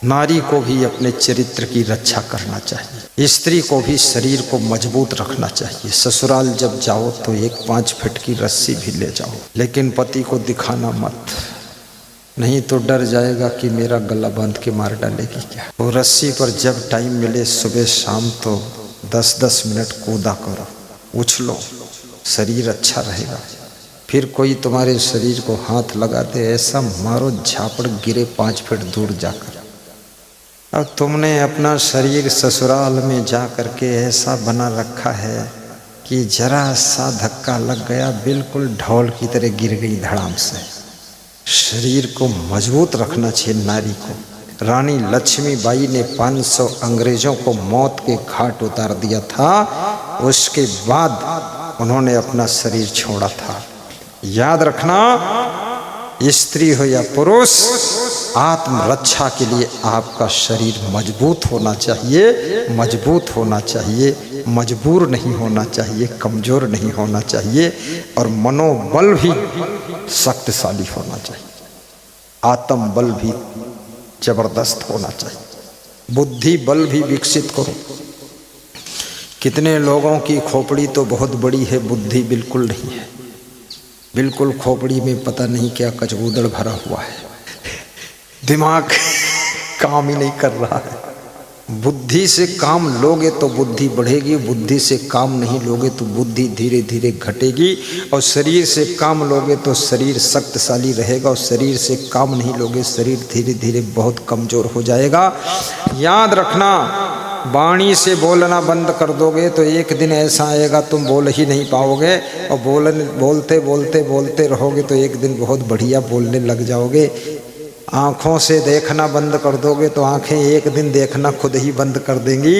नारी को भी अपने चरित्र की रक्षा करना चाहिए, स्त्री को भी शरीर को मजबूत रखना चाहिए। ससुराल जब जाओ तो एक 5 फीट की रस्सी भी ले जाओ, लेकिन पति को दिखाना मत, नहीं तो डर जाएगा कि मेरा गला बांध के मार डालेगी क्या। वो रस्सी पर जब टाइम मिले सुबह शाम तो 10-10 मिनट कूदा करो, उछलो, शरीर अच्छा रहेगा। फिर कोई तुम्हारे शरीर को हाथ लगा दे, ऐसा मारो झापड़ गिरे 5 फीट दूर जाकर। अब तुमने अपना शरीर ससुराल में जा कर के ऐसा बना रखा है कि जरा सा धक्का लग गया बिल्कुल ढोल की तरह गिर गई धड़ाम से। शरीर को मजबूत रखना चाहिए नारी को। रानी लक्ष्मीबाई ने 500 अंग्रेजों को मौत के घाट उतार दिया था, उसके बाद उन्होंने अपना शरीर छोड़ा था। याद रखना, स्त्री हो या पुरुष, आत्मरक्षा के लिए आपका शरीर मजबूत होना चाहिए, मजबूत होना चाहिए, मजबूर नहीं होना चाहिए, कमजोर नहीं होना चाहिए, और मनोबल भी शक्तिशाली होना चाहिए, आत्म बल भी जबरदस्त होना चाहिए, बुद्धि बल भी विकसित करो। कितने लोगों की खोपड़ी तो बहुत बड़ी है, बुद्धि बिल्कुल नहीं है, बिल्कुल खोपड़ी में पता नहीं क्या कचगूदड़ भरा हुआ है, दिमाग काम ही नहीं कर रहा है। बुद्धि से काम लोगे तो बुद्धि बढ़ेगी, बुद्धि से काम नहीं लोगे तो बुद्धि धीरे धीरे घटेगी, और शरीर से काम लोगे तो शरीर शक्तिशाली रहेगा, और शरीर से काम नहीं लोगे शरीर धीरे धीरे बहुत कमज़ोर हो जाएगा। याद रखना, वाणी से बोलना बंद कर दोगे तो एक दिन ऐसा आएगा तुम बोल ही नहीं पाओगे, और बोलते बोलते बोलते रहोगे तो एक दिन बहुत बढ़िया बोलने लग जाओगे। आँखों से देखना बंद कर दोगे तो आँखें एक दिन देखना खुद ही बंद कर देंगी।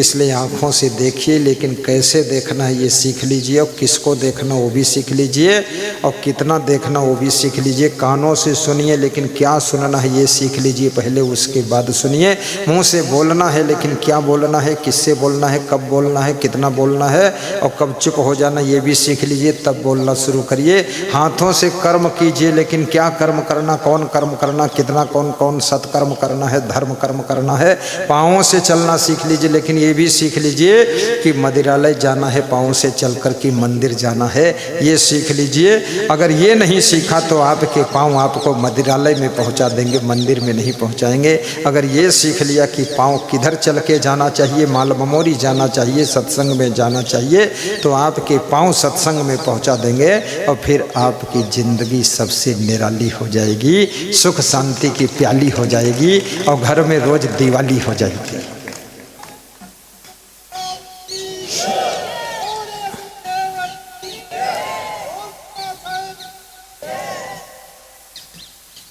इसलिए आँखों से देखिए, लेकिन कैसे देखना है ये सीख लीजिए, और किसको देखना वो भी सीख लीजिए, और कितना देखना वो भी सीख लीजिए। कानों से सुनिए, लेकिन क्या सुनना है ये सीख लीजिए पहले, उसके बाद सुनिए। मुँह से बोलना है, लेकिन क्या बोलना है, किससे बोलना है, कब बोलना है, कितना बोलना है, और कब चुप हो जाना ये भी सीख लीजिए, तब बोलना शुरू करिए। हाथों से कर्म कीजिए, लेकिन क्या कर्म करना, कौन कर्म करना, कितना कौन कौन सत्कर्म करना है, धर्म कर्म करना है। पाँवों से चलना सीख लीजिए, लेकिन ये भी सीख लीजिए कि मंदिरालय जाना है पाँव से चलकर के मंदिर जाना है, ये सीख लीजिए। अगर ये नहीं सीखा तो आपके पाँव आपको मंदिरालय में पहुंचा देंगे, मंदिर में नहीं पहुंचाएंगे। अगर ये सीख लिया कि पाँव किधर चल के जाना चाहिए, माल ममोरी जाना चाहिए, सत्संग में जाना चाहिए, तो आपके पाँव सत्संग में पहुंचा देंगे, और फिर आपकी जिंदगी सबसे निराली हो जाएगी, सुख शांति की प्याली हो जाएगी, और घर में रोज दिवाली हो जाएगी।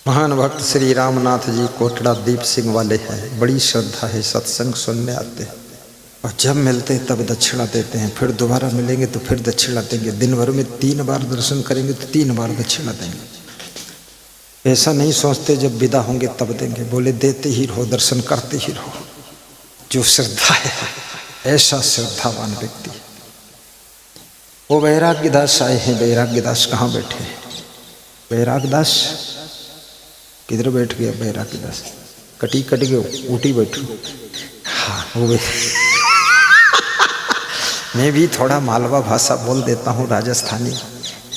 महान भक्त श्री रामनाथ जी कोटड़ा दीप सिंह वाले हैं, बड़ी श्रद्धा है, सत्संग सुनने आते हैं, और जब मिलते हैं तब दक्षिणा देते हैं, फिर दोबारा मिलेंगे तो फिर दक्षिणा देंगे। दिन भर में 3 बार दर्शन करेंगे तो 3 बार दक्षिणा देंगे। ऐसा नहीं सोचते जब विदा होंगे तब देंगे, बोले देते ही रहो, दर्शन करते ही रहो। जो श्रद्धा है, ऐसा श्रद्धावान व्यक्ति। वो वैराग्यदास आए हैं। वैराग्यदास कहाँ बैठे हैं? वैराग्यदास किधर बैठ गया? वैराग्यदास कटी कट गए, ऊटी बैठो। हाँ वो मैं भी थोड़ा मालवा भाषा बोल देता हूँ, राजस्थानी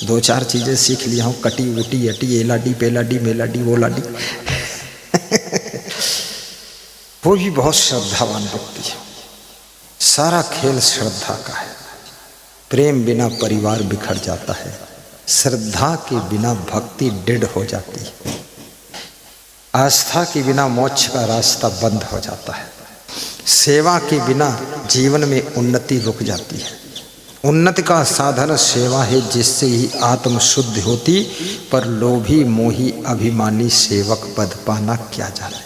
2-4 चीज़ें सीख लिया हूँ, कटी उटी अटी एलाडी पेलाडी मेलाडी वोलाडी। वो भी बहुत श्रद्धावान व्यक्ति है। सारा खेल श्रद्धा का है। प्रेम बिना परिवार बिखर जाता है, श्रद्धा के बिना भक्ति डेढ़ हो जाती है, आस्था के बिना मोक्ष का रास्ता बंद हो जाता है, सेवा के बिना जीवन में उन्नति रुक जाती है। उन्नति का साधन सेवा है, जिससे ही आत्म शुद्ध होती, पर लोभी मोही अभिमानी सेवक पद पाना क्या जाने।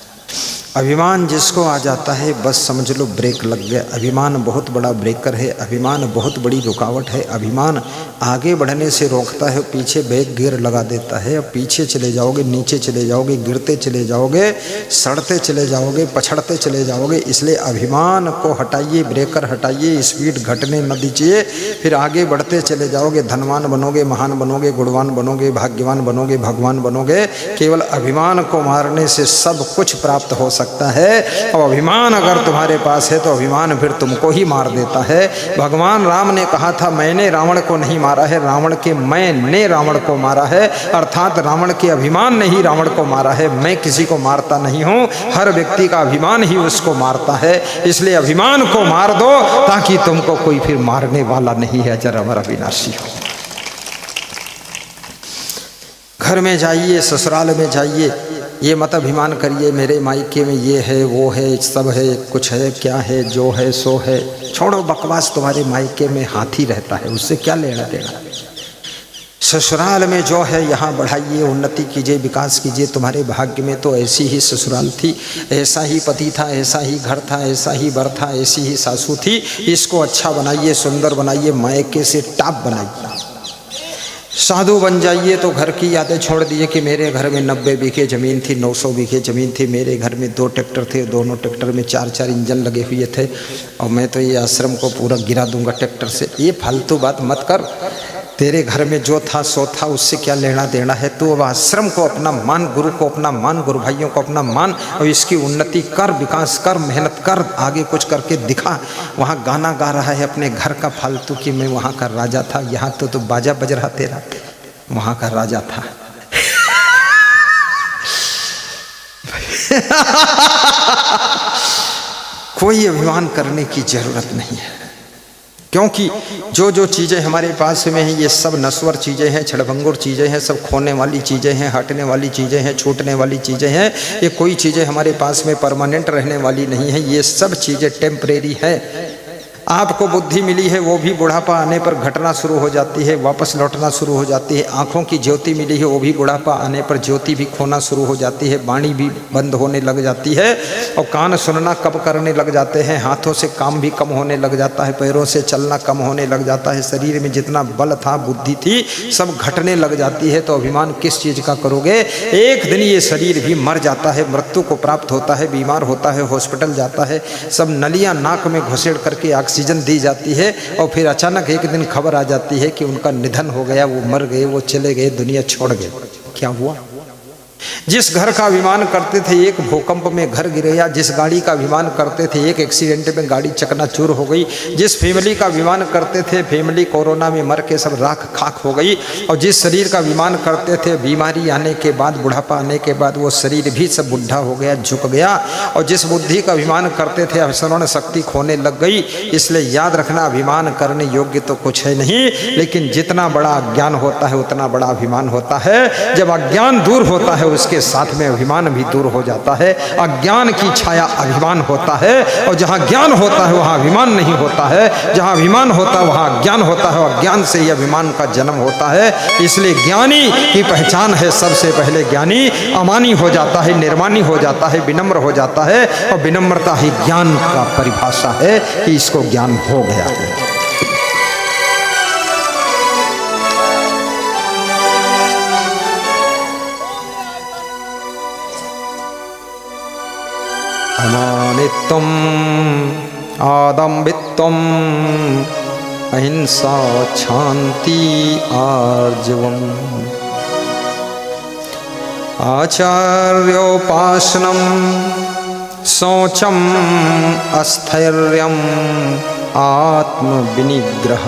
अभिमान जिसको आ जाता है बस समझ लो ब्रेक लग गया। अभिमान बहुत बड़ा ब्रेकर है, अभिमान बहुत बड़ी रुकावट है, अभिमान आगे बढ़ने से रोकता है, पीछे बैक गियर लगा देता है। अब पीछे चले जाओगे, नीचे चले जाओगे, गिरते चले जाओगे, सड़ते चले जाओगे, पछड़ते चले जाओगे। इसलिए अभिमान को हटाइए, ब्रेकर हटाइए, स्पीड घटने न दीजिए, फिर आगे बढ़ते चले जाओगे। धनवान बनोगे, महान बनोगे, गुणवान बनोगे, भाग्यवान बनोगे, भगवान बनोगे। केवल अभिमान को मारने से सब कुछ प्राप्त हो सकता है। और अभिमान अगर तुम्हारे पास है तो अभिमान फिर तुमको ही मार देता है। भगवान राम ने कहा था मैंने रावण को नहीं मारा है, रावण के मैंने रावण को मारा है। अर्थात रावण के अभिमान ने ही रावण को मारा है। मैं किसी को मारता नहीं हूँ, हर व्यक्ति का अभिमान ही उसको मारता है। इसलिए अभिमान को मार दो ताकि तुमको कोई फिर मारने वाला नहीं है, अजर अमर अविनाशी हो। घर में जाइए, ससुराल में जाइए, ये मत अभिमान करिए मेरे मायके में ये है, वो है, सब है, कुछ है, क्या है, जो है सो है। छोड़ो बकवास, तुम्हारे मायके में हाथी रहता है, उससे क्या लेना देना। ससुराल में जो है यहाँ बढ़ाइए, उन्नति कीजिए, विकास कीजिए। तुम्हारे भाग्य में तो ऐसी ही ससुराल थी, ऐसा ही पति था, ऐसा ही घर था, ऐसा ही बर था, ऐसी ही सासू थी। इसको अच्छा बनाइए, सुंदर बनाइए, मायके से टॉप बनाइए। साधु बन जाइए तो घर की यादें छोड़ दिए कि मेरे घर में 90 बीघे ज़मीन थी, 900 बीघे ज़मीन थी, मेरे घर में 2 ट्रैक्टर थे, दोनों ट्रैक्टर में 4-4 इंजन लगे हुए थे और मैं तो ये आश्रम को पूरा गिरा दूंगा ट्रैक्टर से। ये फालतू बात मत कर। तेरे घर में जो था सो था, उससे क्या लेना देना है। तो अब आश्रम को अपना मान, गुरु को अपना मान, गुरु भाइयों को अपना मान और इसकी उन्नति कर, विकास कर, मेहनत कर, आगे कुछ करके दिखा। वहाँ गाना गा रहा है अपने घर का फालतू कि मैं वहाँ का राजा था, यहाँ तो बाजा बज रहा तेरा, वहाँ का राजा था। कोई अभिमान करने की जरूरत नहीं है, क्योंकि जो जो चीज़ें हमारे पास में हैं ये सब नश्वर चीज़ें हैं, क्षणभंगुर चीज़ें हैं, सब खोने वाली चीज़ें हैं, हटने वाली चीज़ें हैं, छूटने वाली चीज़ें हैं। ये कोई चीज़ें हमारे पास में परमानेंट रहने वाली नहीं है, ये सब चीज़ें टेम्परेरी है। आपको बुद्धि मिली है वो भी बुढ़ापा आने पर घटना शुरू हो जाती है, वापस लौटना शुरू हो जाती है। आँखों की ज्योति मिली है वो भी बुढ़ापा आने पर ज्योति भी खोना शुरू हो जाती है, वाणी भी बंद होने लग जाती है और कान सुनना कब करने लग जाते हैं, हाथों से काम भी कम होने लग जाता है, पैरों से चलना कम होने लग जाता है, शरीर में जितना बल था, बुद्धि थी, सब घटने लग जाती है। तो अभिमान किस चीज़ का करोगे। एक दिन ये शरीर भी मर जाता है, मृत्यु को प्राप्त होता है, बीमार होता है, हॉस्पिटल जाता है, सब नलियाँ नाक में घुसेड़ करके ऑक्सीजन दी जाती है और फिर अचानक एक दिन खबर आ जाती है कि उनका निधन हो गया, वो मर गए, वो चले गए, दुनिया छोड़ गए। क्या हुआ। जिस घर का अभिमान करते थे एक भूकंप में घर गिर गया, जिस गाड़ी का अभिमान करते थे एक एक्सीडेंट में गाड़ी चकनाचूर हो गई, जिस फैमिली का अभिमान करते थे फैमिली कोरोना में मर के सब राख खाक हो गई, और जिस शरीर का अभिमान करते थे बीमारी आने के बाद, बुढ़ापा आने के बाद वो शरीर भी सब बुढ़ा हो गया, झुक गया, और जिस बुद्धि का अभिमान करते थे अवसरण शक्ति खोने लग गई। इसलिए याद रखना, अभिमान करने योग्य तो कुछ है नहीं, लेकिन जितना बड़ा अज्ञान होता है उतना बड़ा अभिमान होता है। जब अज्ञान दूर होता है उसके साथ में अभिमान भी दूर हो जाता है। अज्ञान की छाया अभिमान होता है, और जहाँ ज्ञान होता है वहाँ अभिमान नहीं होता है, जहाँ अभिमान होता है वहाँ अज्ञान होता है, और अज्ञान से ही अभिमान का जन्म होता है। इसलिए ज्ञानी की पहचान है सबसे पहले ज्ञानी अमानी हो जाता है, निर्मानी हो जाता है, विनम्र हो जाता है, और विनम्रता ही ज्ञान का परिभाषा है कि इसको ज्ञान हो गया है। अमानित्वम आदम्बित्वम अहिंसा शांति आर्जवम आचार्योपासनम शौचम अस्थैर्यम आत्मविनिग्रह।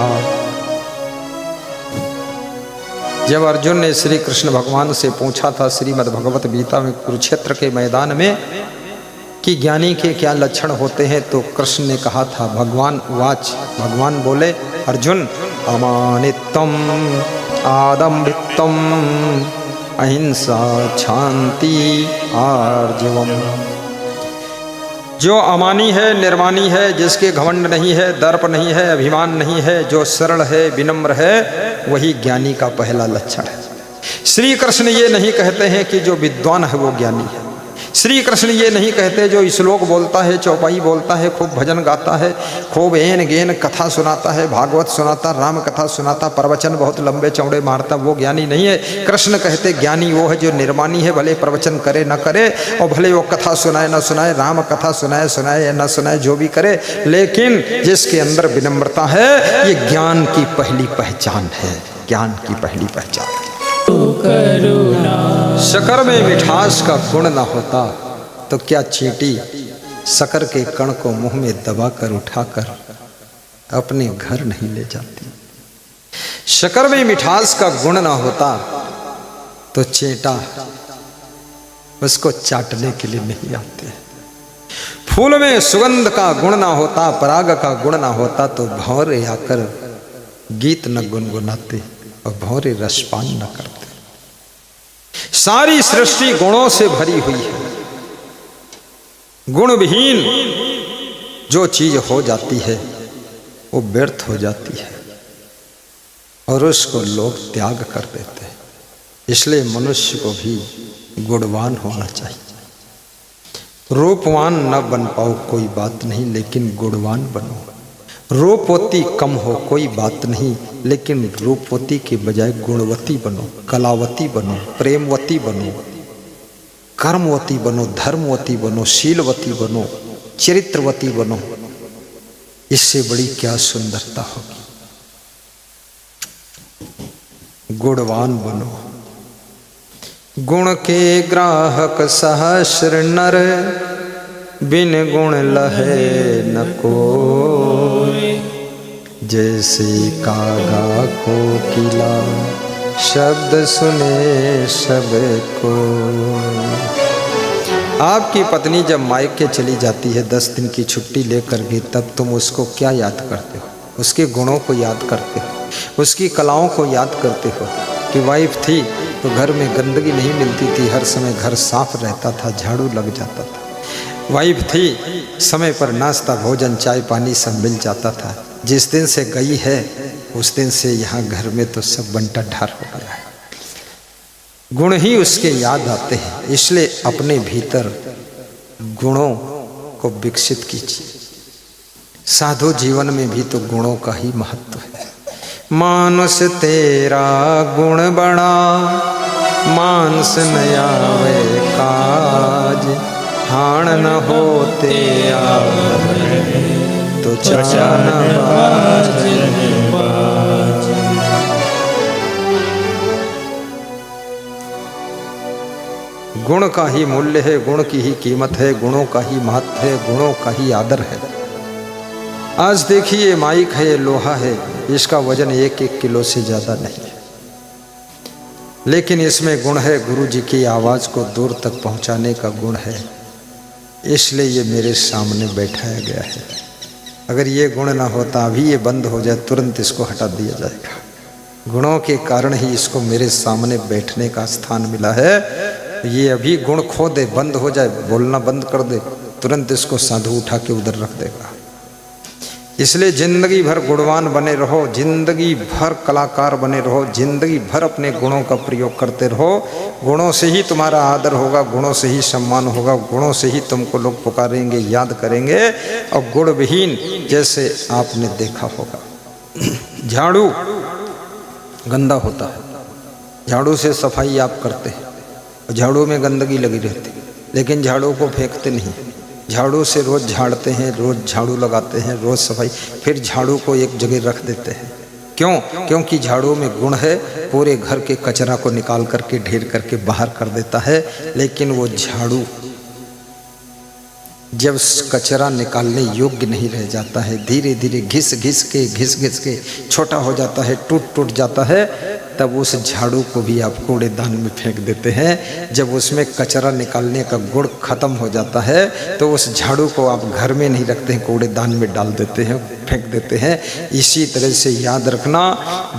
जब अर्जुन ने श्री कृष्ण भगवान से पूछा था श्रीमद् भगवत गीता में कुरुक्षेत्र के मैदान में कि ज्ञानी के क्या लक्षण होते हैं, तो कृष्ण ने कहा था, भगवान वाच, भगवान बोले अर्जुन अमानित्वम आदम्भित्वम अहिंसा शांति आर्जवम। जो अमानी है, निर्मानी है, जिसके घमंड नहीं है, दर्प नहीं है, अभिमान नहीं है, जो सरल है, विनम्र है, वही ज्ञानी का पहला लक्षण है। श्री कृष्ण ये नहीं कहते हैं कि जो विद्वान है वो ज्ञानी है। श्री कृष्ण ये नहीं कहते जो श्लोक बोलता है, चौपाई बोलता है, खूब भजन गाता है, खूब एन गेन कथा सुनाता है, भागवत सुनाता, राम कथा सुनाता, प्रवचन बहुत लंबे चौड़े मारता, वो ज्ञानी नहीं है। कृष्ण कहते ज्ञानी वो है जो निर्माणी है, भले प्रवचन करे न करे और भले वो कथा सुनाए न सुनाए, राम कथा सुनाए सुनाए या न सुनाए, जो भी करे, लेकिन जिसके अंदर विनम्रता है, ये ज्ञान की पहली पहचान है, ज्ञान की पहली पहचान। शक्कर में मिठास का गुण ना होता तो क्या चींटी शक्कर के कण को मुंह में दबाकर उठाकर अपने घर नहीं ले जाती। शक्कर में मिठास का गुण ना होता तो चींटा उसको चाटने के लिए नहीं आते। फूल में सुगंध का गुण ना होता, पराग का गुण ना होता तो भंवरे आकर गीत न गुनगुनाते और भंवरे रसपान न करते। सारी सृष्टि गुणों से भरी हुई है। गुण विहीन जो चीज हो जाती है वो व्यर्थ हो जाती है और उसको लोग त्याग कर देते हैं। इसलिए मनुष्य को भी गुणवान होना चाहिए। रूपवान न बन पाओ कोई बात नहीं, लेकिन गुणवान बनो। रूपवती कम हो कोई बात नहीं, लेकिन रूपवती के बजाय गुणवती बनो, कलावती बनो, प्रेमवती बनो, कर्मवती बनो, धर्मवती बनो, शीलवती बनो, चरित्रवती बनो। इससे बड़ी क्या सुंदरता होगी। गुणवान बनो। गुण के ग्राहक सहस्र नर, बिन गुण लहे न कोई। जैसे कागा कोकिला, शब्द सुने सब को। आपकी पत्नी जब मायके चली जाती है 10 दिन की छुट्टी लेकर के, तब तुम उसको क्या याद करते हो? उसके गुणों को याद करते हो, उसकी कलाओं को याद करते हो कि वाइफ थी तो घर में गंदगी नहीं मिलती थी, हर समय घर साफ रहता था, झाड़ू लग जाता था। वाइफ थी समय पर नाश्ता भोजन चाय पानी सब मिल जाता था। जिस दिन से गई है उस दिन से यहाँ घर में तो सब बंटा ढार हो गया है। गुण ही उसके याद आते हैं। इसलिए अपने भीतर गुणों को विकसित कीजिए। साधु जीवन में भी तो गुणों का ही महत्व है। मानुष तेरा गुण बड़ा, मानस न आवे काज। हाण न होते तो चान बाज। गुण का ही मूल्य है, गुण की ही कीमत है, गुणों का ही महत्व है, गुणों का ही आदर है। आज देखिए माइक है, ये लोहा है, इसका वजन 1-1 किलो से ज्यादा नहीं है, लेकिन इसमें गुण है। गुरु जी की आवाज को दूर तक पहुंचाने का गुण है, इसलिए ये मेरे सामने बैठाया गया है। अगर ये गुण ना होता, अभी ये बंद हो जाए, तुरंत इसको हटा दिया जाएगा। गुणों के कारण ही इसको मेरे सामने बैठने का स्थान मिला है। ये अभी गुण खो दे, बंद हो जाए, बोलना बंद कर दे, तुरंत इसको साधु उठा के उधर रख देगा। इसलिए जिंदगी भर गुणवान बने रहो, जिंदगी भर कलाकार बने रहो, जिंदगी भर अपने गुणों का प्रयोग करते रहो। गुणों से ही तुम्हारा आदर होगा, गुणों से ही सम्मान होगा, गुणों से ही तुमको लोग पुकारेंगे, याद करेंगे। और गुण विहीन जैसे आपने देखा होगा, झाड़ू गंदा होता है, झाड़ू से सफाई आप करते हैं, झाड़ू में गंदगी लगी रहती, लेकिन झाड़ू को फेंकते नहीं। झाड़ू से रोज़ झाड़ते हैं, रोज़ झाड़ू लगाते हैं, रोज़ सफाई, फिर झाड़ू को एक जगह रख देते हैं। क्यों? क्योंकि झाड़ू में गुण है, पूरे घर के कचरा को निकाल करके ढेर करके बाहर कर देता है। लेकिन वो झाड़ू जब कचरा निकालने योग्य नहीं रह जाता है, धीरे धीरे घिस घिस के छोटा हो जाता है, टूट टूट जाता है, तब उस झाड़ू को भी आप कूड़ेदान में फेंक देते हैं। जब उसमें कचरा निकालने का गुण खत्म हो जाता है तो उस झाड़ू को आप घर में नहीं रखते हैं, कूड़ेदान में डाल देते हैं, फेंक देते हैं। इसी तरह से याद रखना,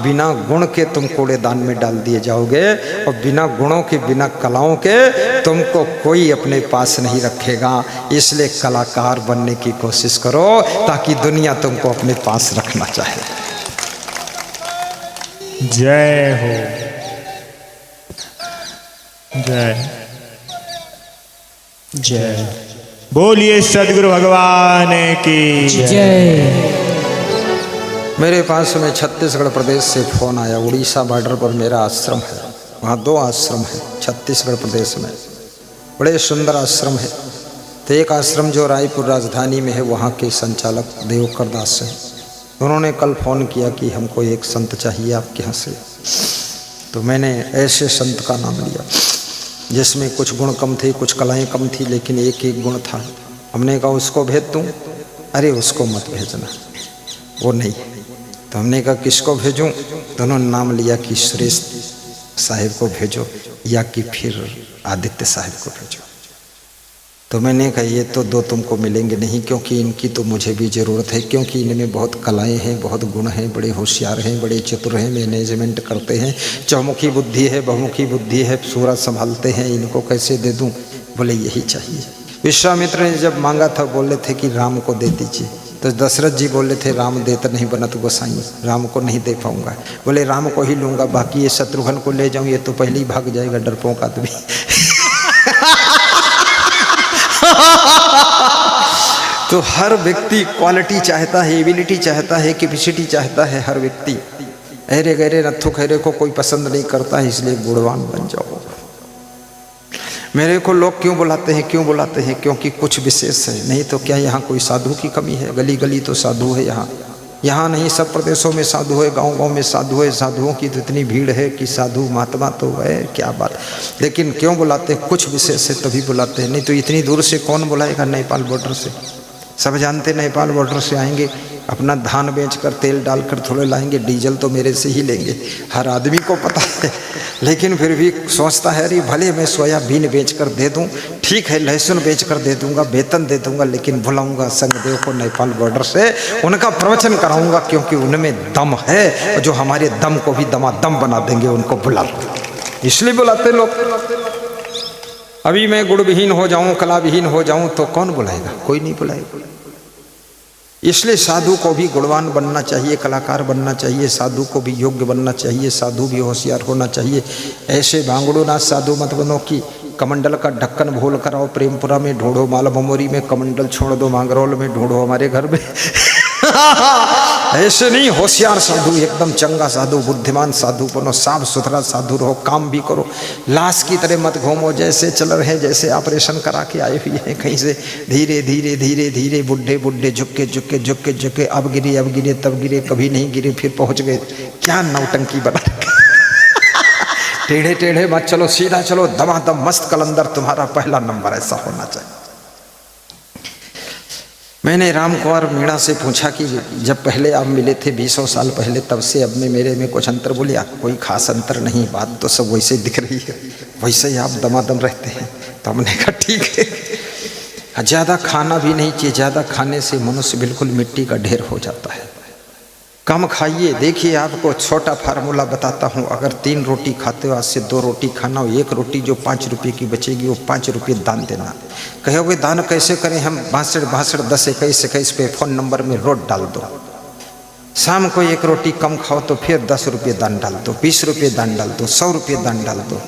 बिना गुण के तुम कूड़ेदान में डाल दिए जाओगे और बिना गुणों के, बिना कलाओं के तुमको कोई अपने पास नहीं रखेगा। इसलिए कलाकार बनने की कोशिश करो ताकि दुनिया तुमको अपने पास रखना चाहे। जय हो, जय। जय। बोलिए सदगुरु भगवान की जय। मेरे पास में छत्तीसगढ़ प्रदेश से फ़ोन आया। उड़ीसा बॉर्डर पर मेरा आश्रम है, वहाँ 2 आश्रम है छत्तीसगढ़ प्रदेश में, बड़े सुंदर आश्रम है। तो एक आश्रम जो रायपुर राजधानी में है, वहाँ के संचालक देवकर दास हैं। उन्होंने कल फ़ोन किया कि हमको एक संत चाहिए आपके यहाँ से। तो मैंने ऐसे संत का नाम लिया जिसमें कुछ गुण कम थे, कुछ कलाएँ कम थी, लेकिन एक एक गुण था। हमने कहा उसको भेज दूँ? अरे उसको मत भेजना, वो नहीं। तो हमने कहा किसको भेजूं? तो उन्होंने नाम लिया कि सुरेश साहिब को भेजो या कि फिर आदित्य साहिब को भेजो। तो मैंने कहा ये तो 2 तुमको मिलेंगे नहीं, क्योंकि इनकी तो मुझे भी ज़रूरत है, क्योंकि इनमें बहुत कलाएं हैं, बहुत गुण हैं, बड़े होशियार हैं, बड़े चतुर हैं, मैनेजमेंट करते हैं, चौमुखी बुद्धि है, बहुमुखी बुद्धि है, सूरज संभालते हैं। इनको कैसे दे दूँ? बोले यही चाहिए। विश्वामित्र ने जब मांगा था बोले थे कि राम को दे दीजिए। तो दशरथ जी बोले थे राम देता नहीं बनत गोसाई, राम को नहीं दे पाऊंगा। बोले राम को ही लूंगा, बाकी ये शत्रुघ्न को ले जाऊं, ये तो पहले ही भाग जाएगा डरपोक आदमी। तो हर व्यक्ति क्वालिटी चाहता है, एबिलिटी चाहता है, कैपेसिटी चाहता है हर व्यक्ति। अरे गहरे नत्थु खैरे को कोई पसंद नहीं करता है, इसलिए गुणवान बन जाओ। मेरे को लोग क्यों बुलाते हैं? क्यों बुलाते हैं? क्योंकि कुछ विशेष है, नहीं तो क्या यहाँ कोई साधु की कमी है? गली गली तो साधु है यहाँ नहीं, सब प्रदेशों में साधु है, गांव गांव में साधु है। साधुओं की तो इतनी भीड़ है कि साधु महात्मा तो है, क्या बात। लेकिन क्यों बुलाते हैं? कुछ विशेष है तभी बुलाते हैं, नहीं तो इतनी दूर से कौन बुलाएगा? नेपाल बॉर्डर से सब जानते, नेपाल बॉर्डर से आएंगे, अपना धान बेचकर तेल डालकर थोड़े लाएंगे, डीजल तो मेरे से ही लेंगे, हर आदमी को पता है। लेकिन फिर भी सोचता है अरे भले मैं सोयाबीन बेचकर दे दूं, ठीक है, लहसुन बेचकर दे दूंगा, वेतन दे दूंगा, लेकिन बुलाऊंगा संगदेव को नेपाल बॉर्डर से, उनका प्रवचन कराऊंगा, क्योंकि उनमें दम है, जो हमारे दम को भी दमादम बना देंगे, उनको बुला, इसलिए बुलाते लोग। अभी मैं गुण विहीन हो जाऊं, कला विहीन हो जाऊं तो कौन बुलाएगा? कोई नहीं बुलाएगा। इसलिए साधु को भी गुणवान बनना चाहिए, कलाकार बनना चाहिए, साधु को भी योग्य बनना चाहिए, साधु भी होशियार होना चाहिए। ऐसे भांगड़ो ना साधु मत बनो कि कमंडल का ढक्कन भूल कर आओ प्रेमपुरा में ढूंढो, माल भमोरी में कमंडल छोड़ दो, मांगरोल में ढूंढो हमारे घर में। ऐसे नहीं, होशियार साधु, एकदम चंगा साधु, बुद्धिमान साधु बनो, साफ सुथरा साधु रहो, काम भी करो, लाश की तरह मत घूमो। जैसे चल रहे हैं, जैसे ऑपरेशन करा के आए हुए हैं कहीं से, धीरे धीरे धीरे धीरे, बुढ़े बुढ़े, झुके झुके झुके झुके, अब गिरे तब गिरे, कभी नहीं गिरे फिर पहुंच गए। क्या नौटंकी बना। टेढ़े टेढ़े मत चलो, सीधा चलो, दमादम मस्त कलंदर तुम्हारा पहला नंबर, ऐसा होना चाहिए। मैंने राम कुंवर मीणा से पूछा कि जब पहले आप मिले थे 20 साल पहले, तब से अब में मेरे में कुछ अंतर? बोलिया कोई खास अंतर नहीं, बात तो सब वैसे दिख रही है, वैसे ही आप दमादम रहते हैं। तो हमने कहा ठीक है। ज़्यादा खाना भी नहीं चाहिए, ज़्यादा खाने से मनुष्य बिल्कुल मिट्टी का ढेर हो जाता है। कम खाइए। देखिए आपको छोटा फार्मूला बताता हूँ, अगर 3 रोटी खाते हो, आज से 2 रोटी खाना हो, 1 रोटी जो 5 रुपये की बचेगी वो 5 रुपये दान देना। कहोगे दान कैसे करें हम? 62 10 21 पे फ़ोन नंबर में रोट डाल दो। शाम को 1 रोटी कम खाओ तो फिर 10 रुपये दान डाल दो, 20 रुपये दान डाल दो, 100 रुपये दान डाल दो।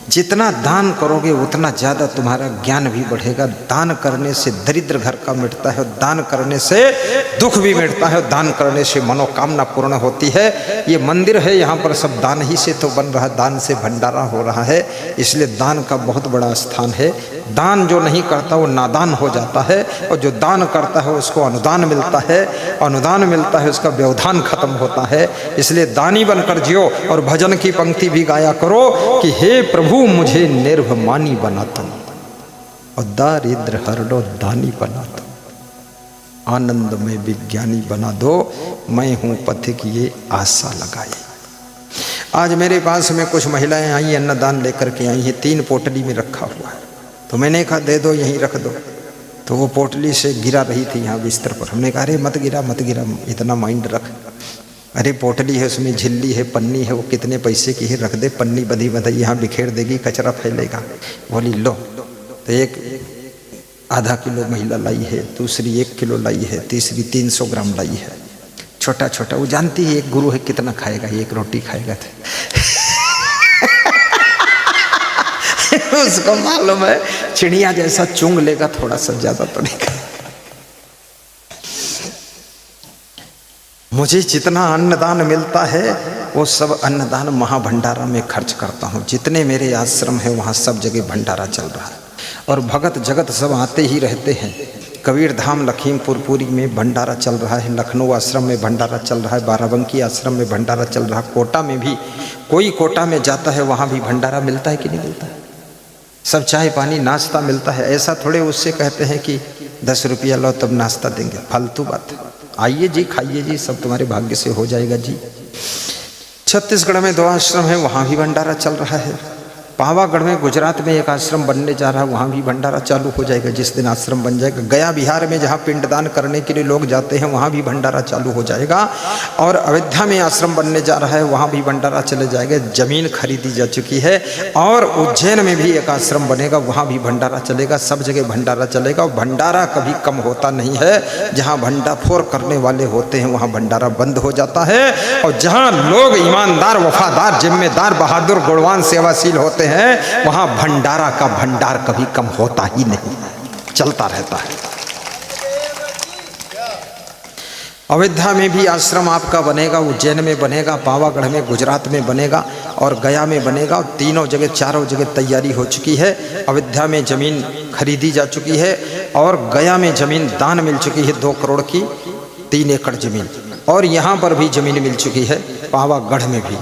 जितना दान करोगे उतना ज़्यादा तुम्हारा ज्ञान भी बढ़ेगा। दान करने से दरिद्र घर का मिटता है, दान करने से दुख भी मिटता है, दान करने से मनोकामना पूर्ण होती है। ये मंदिर है, यहाँ पर सब दान ही से तो बन रहा है, दान से भंडारा हो रहा है, इसलिए दान का बहुत बड़ा स्थान है। दान जो नहीं करता वो नादान हो जाता है, और जो दान करता है उसको अनुदान मिलता है, अनुदान मिलता है उसका व्यवधान खत्म होता है। इसलिए दानी बनकर जियो, और भजन की पंक्ति भी गाया करो कि हे प्रभु मुझे निर्भमानी बना तुम, और दारिद्र हरडो दानी बना तुम, आनंद में विज्ञानी बना दो, मैं हूँ पथिक ये आशा लगाई। आज मेरे पास में कुछ महिलाएं आई, अन्नदान लेकर के आई हैं, 3 पोटली में रखा हुआ है। तो मैंने कहा दे दो, यहीं रख दो। तो वो पोटली से गिरा रही थी यहाँ बिस्तर पर। हमने कहा अरे मत गिरा मत गिरा, इतना माइंड रख। अरे पोटली है, उसमें झिल्ली है, पन्नी है, वो कितने पैसे की है, रख दे, पन्नी बधी बधाई यहाँ बिखेर देगी, कचरा फैलेगा। बोली लो। तो एक आधा किलो महिला लाई है, दूसरी 1 किलो लाई है, तीसरी 300 ग्राम लाई है, छोटा छोटा। वो जानती है एक गुरु है कितना खाएगा, 1 रोटी खाएगा था। उसको मालूम है चिड़िया जैसा चुंग लेगा, थोड़ा सा ज्यादा तो नहीं खाएगा। मुझे जितना अन्नदान मिलता है वो सब अन्नदान महाभंडारा में खर्च करता हूँ। जितने मेरे आश्रम है वहाँ सब जगह भंडारा चल रहा है और भगत जगत सब आते ही रहते हैं। कबीर धाम लखीमपुर पुरी में भंडारा चल रहा है, लखनऊ आश्रम में भंडारा चल रहा है, बाराबंकी आश्रम में भंडारा चल रहा है, कोटा में भी कोई कोटा में जाता है वहाँ भी भंडारा मिलता है कि नहीं मिलता है? सब चाय पानी नाश्ता मिलता है। ऐसा थोड़े उससे कहते हैं कि 10 रुपया लो तब नाश्ता देंगे, फालतू बात है। आइए जी, खाइए जी, सब तुम्हारे भाग्य से हो जाएगा जी। छत्तीसगढ़ में 2 आश्रम है, वहाँ भी भंडारा चल रहा है। पावागढ़ में गुजरात में एक आश्रम बनने जा रहा है, वहाँ भी भंडारा चालू हो जाएगा जिस दिन आश्रम बन जाएगा। गया बिहार में जहाँ पिंडदान करने के लिए लोग जाते हैं वहाँ भी भंडारा चालू हो जाएगा। और अयोध्या में आश्रम बनने जा रहा है, वहाँ भी भंडारा चले जाएगा। जमीन खरीदी जा चुकी है। और उज्जैन में भी एक आश्रम बनेगा, वहाँ भी भंडारा चलेगा। सब जगह भंडारा चलेगा। और भंडारा कभी कम होता नहीं है। जहाँ भंडाफोड़ करने वाले होते हैं वहाँ भंडारा बंद हो जाता है। और जहाँ लोग ईमानदार, वफादार, जिम्मेदार, बहादुर, गुणवान, सेवाशील होते हैं वहां भंडारा का भंडार कभी कम होता ही नहीं, चलता रहता है। अयोध्या में भी आश्रम आपका बनेगा, उज्जैन में बनेगा, पावागढ़ में, गुजरात में बनेगा और गया में बनेगा। तीनों जगह, चारों जगह तैयारी हो चुकी है। अयोध्या में जमीन खरीदी जा चुकी है और गया में जमीन दान मिल चुकी है 2 करोड़ की 3 एकड़ जमीन। और यहाँ पर भी जमीन मिल चुकी है, पावागढ़ में भी।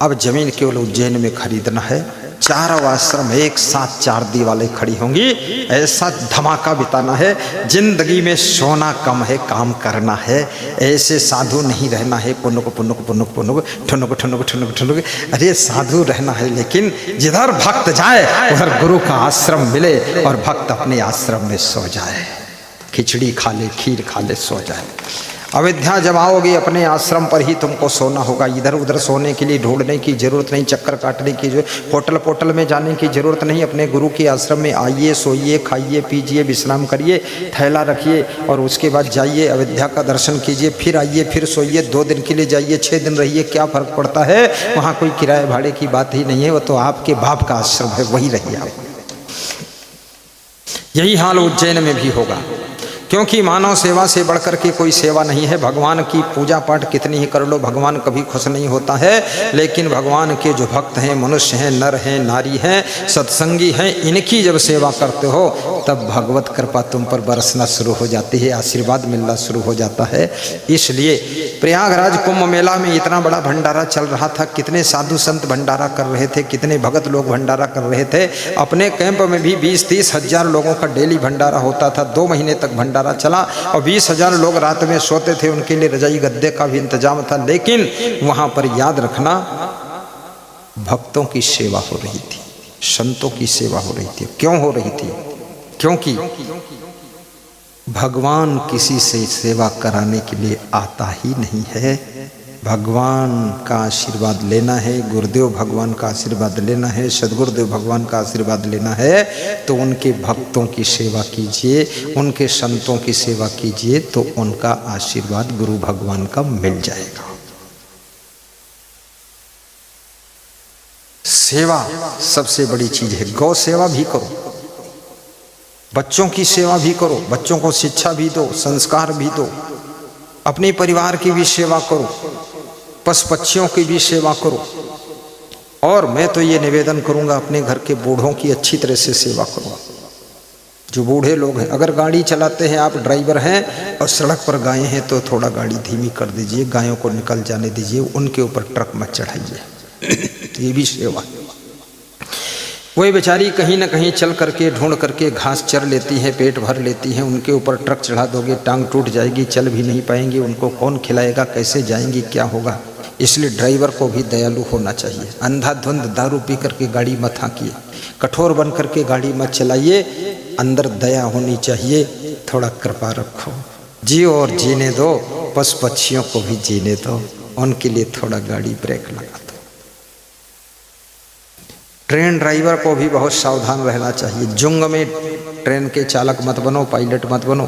अब जमीन केवल उज्जैन में खरीदना है। 4 आश्रम एक साथ 4 दीवालें खड़ी होंगी। ऐसा धमाका बिताना है। जिंदगी में सोना कम है, काम करना है। ऐसे साधु नहीं रहना है पुन्नुक पुन्नुक पुन्नुक पुन्नुक ठुनुक ठुनुक ठुनुक ठुनुक। अरे साधु रहना है, लेकिन जिधर भक्त जाए उधर गुरु का आश्रम मिले और भक्त अपने आश्रम में सो जाए, खिचड़ी खा ले, खीर खा ले, सो जाए। अयोध्या जब आओगे अपने आश्रम पर ही तुमको सोना होगा। इधर उधर सोने के लिए ढूंढने की जरूरत नहीं, चक्कर काटने की जो होटल में जाने की जरूरत नहीं। अपने गुरु के आश्रम में आइए, सोइए, खाइए, पीजिए, विश्राम करिए, थैला रखिए और उसके बाद जाइए, अयोध्या का दर्शन कीजिए, फिर आइए, फिर सोइए। 2 दिन के लिए जाइए, 6 दिन रहिए, क्या फर्क पड़ता है? वहाँ कोई किराए भाड़े की बात ही नहीं है, वो तो आपके बाप का आश्रम है, वही रहिए आप। यही हाल उज्जैन में भी होगा, क्योंकि मानव सेवा से बढ़कर के कोई सेवा नहीं है। भगवान की पूजा पाठ कितनी ही कर लो, भगवान कभी खुश नहीं होता है। लेकिन भगवान के जो भक्त हैं, मनुष्य हैं, नर हैं, नारी हैं, सत्संगी हैं, इनकी जब सेवा करते हो तब भगवत कृपा तुम पर बरसना शुरू हो जाती है, आशीर्वाद मिलना शुरू हो जाता है। इसलिए प्रयागराज कुंभ मेला में इतना बड़ा भंडारा चल रहा था। कितने साधु संत भंडारा कर रहे थे, कितने भगत लोग भंडारा कर रहे थे। अपने कैंप में भी 20-30 हजार लोगों का डेली भंडारा होता था। 2 महीने तक भंडारा चला और 20,000 लोग रात में सोते थे। उनके लिए रजाई गद्दे का भी इंतजाम था। लेकिन वहां पर याद रखना, भक्तों की सेवा हो रही थी, संतों की सेवा हो रही थी। क्यों हो रही थी? क्योंकि भगवान किसी से सेवा कराने के लिए आता ही नहीं है। भगवान का आशीर्वाद लेना है, गुरुदेव भगवान का आशीर्वाद लेना है, सदगुरुदेव भगवान का आशीर्वाद लेना है तो उनके भक्तों की सेवा कीजिए, उनके संतों की सेवा कीजिए तो उनका आशीर्वाद गुरु भगवान का मिल जाएगा। सेवा सबसे बड़ी चीज है। गौ सेवा भी करो, बच्चों की सेवा भी करो, बच्चों को शिक्षा भी दो, संस्कार भी दो, अपने परिवार की भी सेवा करो, पशु पक्षियों की भी सेवा करो। और मैं तो ये निवेदन करूंगा, अपने घर के बूढ़ों की अच्छी तरह से सेवा करो। जो बूढ़े लोग हैं, अगर गाड़ी चलाते हैं, आप ड्राइवर हैं और सड़क पर गायें हैं तो थोड़ा गाड़ी धीमी कर दीजिए, गायों को निकल जाने दीजिए, उनके ऊपर ट्रक मत चढ़ाइए। ये भी सेवा है। वही बेचारी कहीं ना कहीं चल करके ढूंढ करके घास चर लेती हैं, पेट भर लेती हैं, उनके ऊपर ट्रक चढ़ा दोगे, टांग टूट जाएगी, चल भी नहीं पाएंगी, उनको कौन खिलाएगा, कैसे जाएंगी, क्या होगा। इसलिए ड्राइवर को भी दयालु होना चाहिए। अंधाधुंध दारू पी करके गाड़ी मत हाँकिए, कठोर बन करके गाड़ी मत चलाइए, अंदर दया होनी चाहिए, थोड़ा कृपा रखो, जियो और जीने दो, पशु पक्षियों को भी जीने दो, उनके लिए थोड़ा गाड़ी ब्रेक लगा दो। ट्रेन ड्राइवर को भी बहुत सावधान रहना चाहिए। जुंग में ट्रेन के चालक मत बनो, पायलट मत बनो,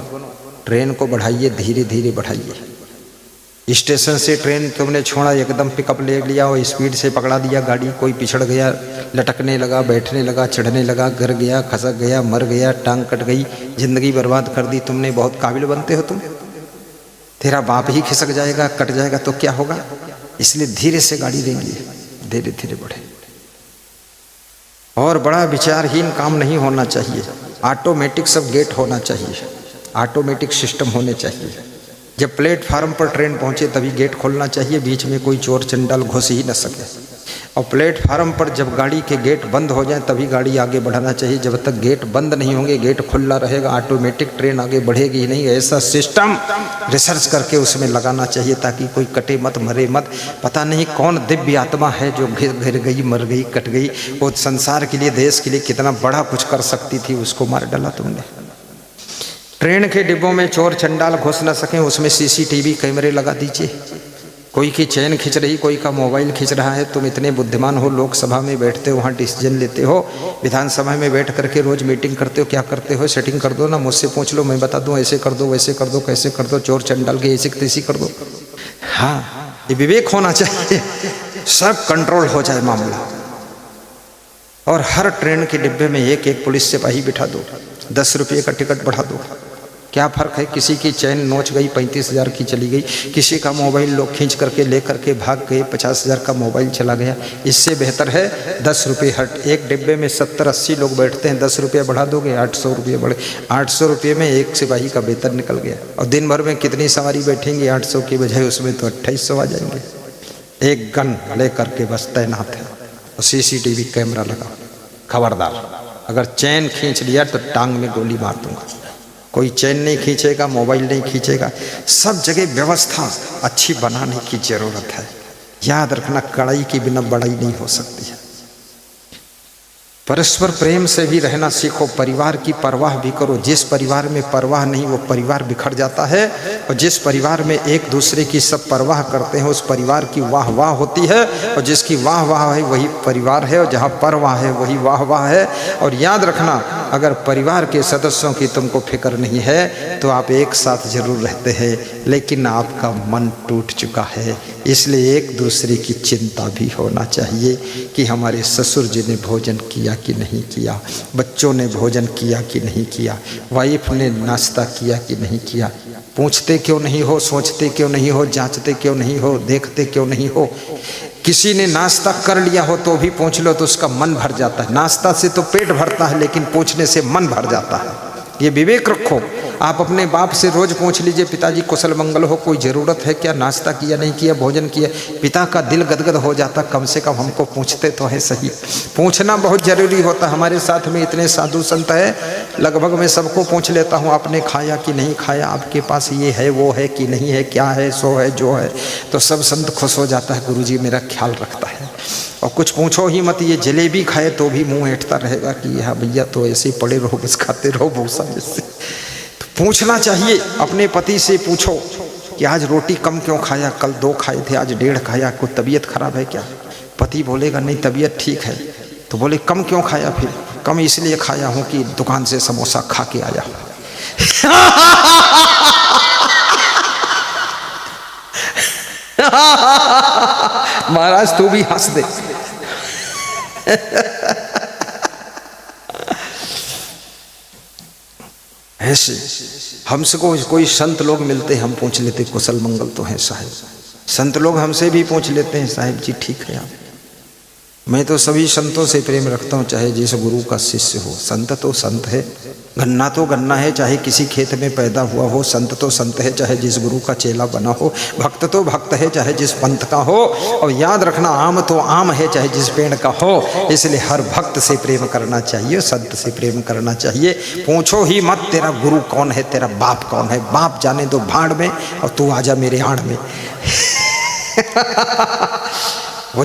ट्रेन को बढ़ाइए, धीरे धीरे बढ़ाइए। स्टेशन से ट्रेन तुमने छोड़ा, एकदम पिकअप ले लिया और स्पीड से पकड़ा दिया गाड़ी, कोई पिछड़ गया, लटकने लगा, बैठने लगा, चढ़ने लगा, गिर गया, खसक गया, मर गया, टांग कट गई, जिंदगी बर्बाद कर दी तुमने। बहुत काबिल बनते हो तुम, तेरा बाप ही खिसक जाएगा, कट जाएगा तो क्या होगा। इसलिए धीरे से गाड़ी देंगे, धीरे धीरे बढ़े। और बड़ा विचारहीन काम नहीं होना चाहिए। ऑटोमेटिक सब गेट होना चाहिए, ऑटोमेटिक सिस्टम होने चाहिए। जब प्लेटफार्म पर ट्रेन पहुंचे तभी गेट खोलना चाहिए, बीच में कोई चोर चंडाल घुस ही न सके। और प्लेटफार्म पर जब गाड़ी के गेट बंद हो जाए तभी गाड़ी आगे बढ़ाना चाहिए। जब तक गेट बंद नहीं होंगे, गेट खुला रहेगा, ऑटोमेटिक ट्रेन आगे बढ़ेगी ही नहीं। ऐसा सिस्टम रिसर्च करके उसमें लगाना चाहिए ताकि कोई कटे मत, मरे मत। पता नहीं कौन दिव्य आत्मा है जो गिर गई, मर गई, कट गई, वो संसार के लिए, देश के लिए कितना बड़ा कुछ कर सकती थी, उसको मार डाला तुमने। ट्रेन के डिब्बों में चोर चंडाल घुस न सकें, उसमें सीसीटीवी कैमरे लगा दीजिए। कोई की चैन खींच रही, कोई का मोबाइल खींच रहा है। तुम इतने बुद्धिमान हो, लोकसभा में बैठते हो, वहाँ डिसीजन लेते हो, विधानसभा में बैठ करके रोज मीटिंग करते हो, क्या करते हो, सेटिंग कर दो ना, मुझसे पूछ लो, मैं बता दूं, ऐसे कर दो, वैसे कर दो, कैसे कर दो, चोर चंडाल के ऐसी तैसी कर दो। हाँ, ये विवेक होना चाहिए, सब कंट्रोल हो जाए मामला। और हर ट्रेन के डिब्बे में एक एक पुलिस सिपाही बिठा दो, 10 रुपये का टिकट बढ़ा दो। क्या फ़र्क है, किसी की चैन नोच गई, 35,000 की चली गई, किसी का मोबाइल लोग खींच करके ले करके भाग गए, 50,000 का मोबाइल चला गया। इससे बेहतर है 10 रुपये हट। एक डिब्बे में 70-80 लोग बैठते हैं, 10 रुपये बढ़ा दोगे, 800 रुपये बढ़े। 800 रुपये में एक सिपाही का वेतन निकल गया। और दिन भर में कितनी सवारी बैठेंगी, 800 की बजाय उसमें तो 2800 आ जाएंगे। एक गन ले करके बस तैनात है और CCTV कैमरा लगा। खबरदार, अगर चैन खींच लिया तो टांग में गोली मार दूंगा। कोई चैन नहीं खींचेगा, मोबाइल नहीं खींचेगा। सब जगह व्यवस्था अच्छी बनाने की जरूरत है। याद रखना, कड़ाई के बिना बढ़ाई नहीं हो सकती है। परस्पर प्रेम से भी रहना सीखो, परिवार की परवाह भी करो। जिस परिवार में परवाह नहीं वो परिवार बिखर जाता है, और जिस परिवार में एक दूसरे की सब परवाह करते हैं उस परिवार की वाह वाह होती है। और जिसकी वाह वाह है वही परिवार है, और जहाँ परवाह है वही वाह वाह है। और याद रखना, अगर परिवार के सदस्यों की तुमको फिक्र नहीं है तो आप एक साथ जरूर रहते हैं, लेकिन आपका मन टूट चुका है। इसलिए एक दूसरे की चिंता भी होना चाहिए कि हमारे ससुर जी ने भोजन किया कि नहीं किया, बच्चों ने भोजन किया कि नहीं किया, वाइफ ने नाश्ता किया कि नहीं किया। पूछते क्यों नहीं हो, सोचते क्यों नहीं हो, जांचते क्यों नहीं हो, देखते क्यों नहीं हो। किसी ने नाश्ता कर लिया हो तो भी पूछ लो तो उसका मन भर जाता है। नाश्ता से तो पेट भरता है, लेकिन पूछने से मन भर जाता है। ये विवेक रखो। आप अपने बाप से रोज पूछ लीजिए, पिताजी कुशल मंगल हो, कोई ज़रूरत है क्या, नाश्ता किया नहीं किया, भोजन किया। पिता का दिल गदगद हो जाता, कम से कम हमको पूछते तो है सही। पूछना बहुत ज़रूरी होता। हमारे साथ में इतने साधु संत हैं, लगभग मैं सबको पूछ लेता हूँ, आपने खाया कि नहीं खाया, आपके पास ये है वो है कि नहीं है, क्या है सो है जो है। तो सब संत खुश हो जाता है, गुरुजी मेरा ख्याल रखता है। और कुछ पूछो ही मत, ये जलेबी खाए तो भी मुंह ऐंठता रहेगा कि हाँ भैया तो ऐसे ही पड़े रहो, बस खाते रहो भूसा जैसे। तो पूछना चाहिए, अपने पति से पूछो कि आज रोटी कम क्यों खाया, कल 2 खाए थे आज 1.5 खाया, कोई तबीयत खराब है क्या। पति बोलेगा नहीं तबीयत ठीक है, तो बोले कम क्यों खाया, फिर कम इसलिए खाया हूँ कि दुकान से समोसा खा के आया। महाराज तू भी हंस दे। ऐसे हमसे कोई संत लोग मिलते, हम पूछ लेते कुशल मंगल तो है साहब। संत लोग हमसे भी पूछ लेते हैं, साहिब जी ठीक है आप। मैं तो सभी संतों से प्रेम रखता हूँ, चाहे जिस गुरु का शिष्य हो। संत तो संत है, गन्ना तो गन्ना है, चाहे किसी खेत में पैदा हुआ हो। संत तो संत है, चाहे जिस गुरु का चेला बना हो। भक्त तो भक्त है, चाहे जिस पंथ का हो। और याद रखना, आम तो आम है, चाहे जिस पेड़ का हो। इसलिए हर भक्त से प्रेम करना चाहिए, संत से प्रेम करना चाहिए। पूछो ही मत तेरा गुरु कौन है, तेरा बाप कौन है। बाप जाने दो भाड़ में, और तू आजा मेरे आड़ में। वो